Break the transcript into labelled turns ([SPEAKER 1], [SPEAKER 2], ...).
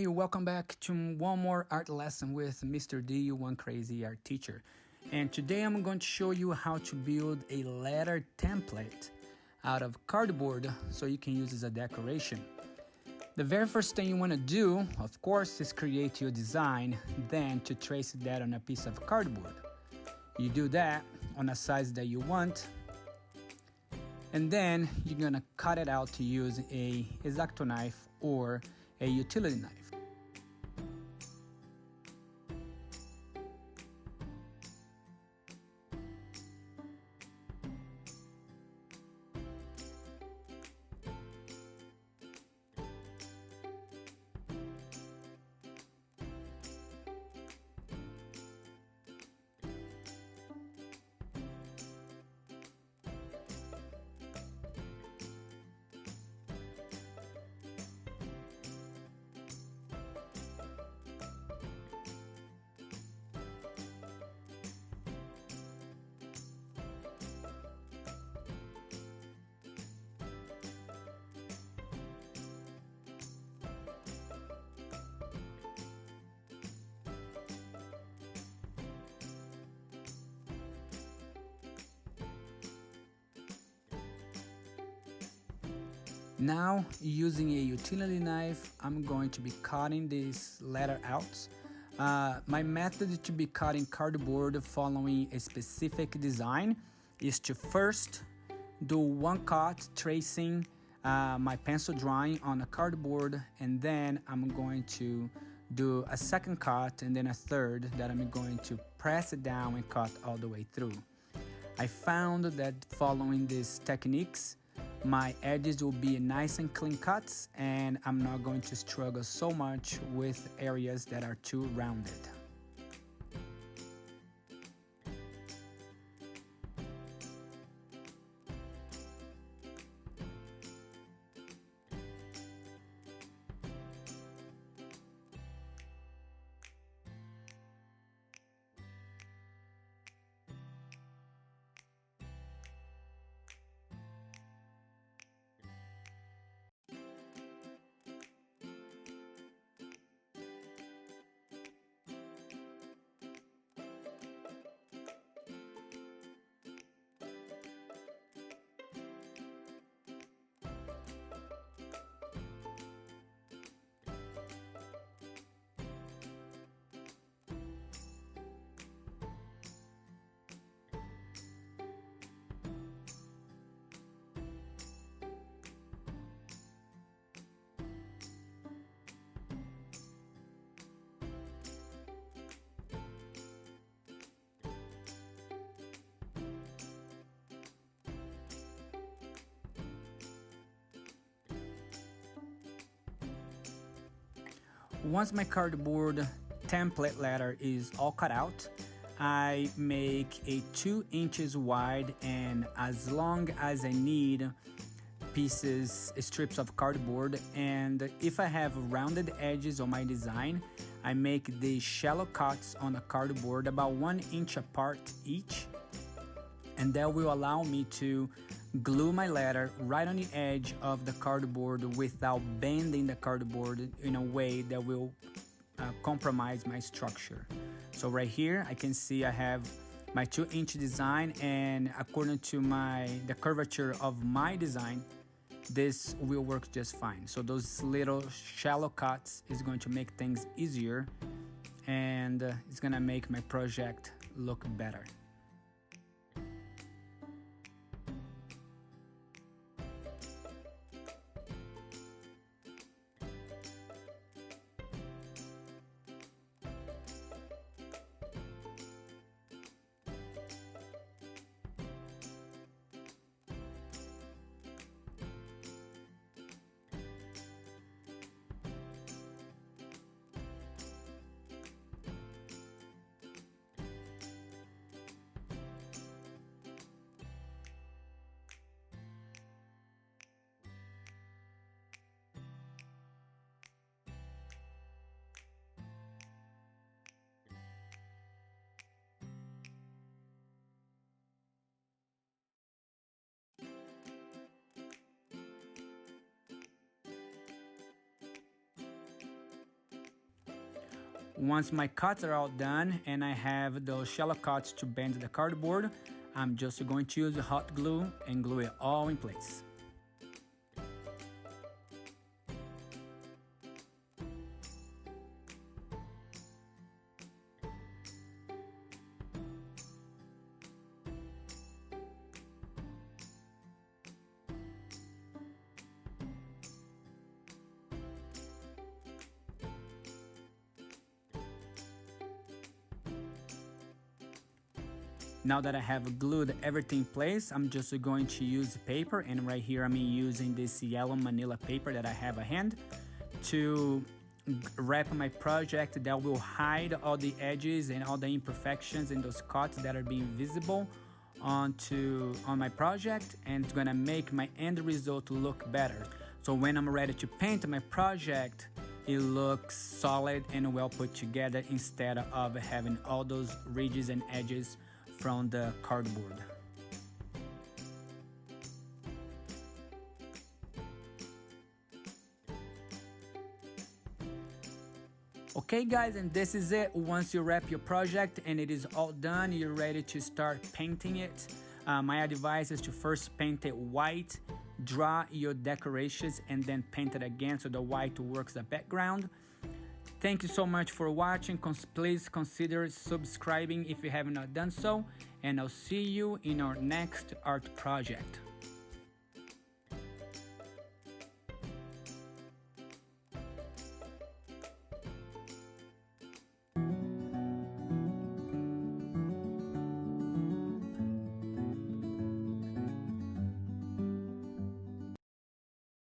[SPEAKER 1] everybody, welcome back to one more art lesson with Mr. D, one crazy art teacher. And today I'm going to show you how to build a letter template out of cardboard so you can use it as a decoration. The very first thing you want to do, of course, is create your design, then to trace that on a piece of cardboard. You do that on a size that you want, and then you're gonna cut it out to use a x-acto knife or a utility knife. Now, using a utility knife, I'm going to be cutting this letter out. My method to be cutting cardboard following a specific design is to first do one cut tracing my pencil drawing on a cardboard, and then I'm going to do a second cut and then a third that I'm going to press it down and cut all the way through. I found that following these techniques, my edges will be nice and clean cuts, and I'm not going to struggle so much with areas that are too rounded. Once my cardboard template letter is all cut out, I make a 2 inches wide and as long as I need strips of cardboard, and if I have rounded edges on my design, I make the shallow cuts on the cardboard about 1 inch apart each, and that will allow me to glue my letter right on the edge of the cardboard without bending the cardboard in a way that will compromise my structure. So right here I can see I have my 2-inch design, and according to the curvature of my design, this will work just fine. So those little shallow cuts is going to make things easier, and it's gonna make my project look better. Once my cuts are all done and I have those shallow cuts to bend the cardboard, I'm just going to use hot glue and glue it all in place. Now that I have glued everything in place, I'm just going to use paper, and right here I'm using this yellow manila paper that I have at hand to wrap my project that will hide all the edges and all the imperfections and those cuts that are being visible on my project, and it's gonna make my end result look better. So when I'm ready to paint my project, it looks solid and well put together instead of having all those ridges and edges from the cardboard. Okay guys, and this is it. Once you wrap your project and it is all done, you're ready to start painting it. My advice is to first paint it white, draw your decorations, and then paint it again so the white works the background. Thank you so much for watching. Please consider subscribing if you have not done so, and I'll see you in our next art project.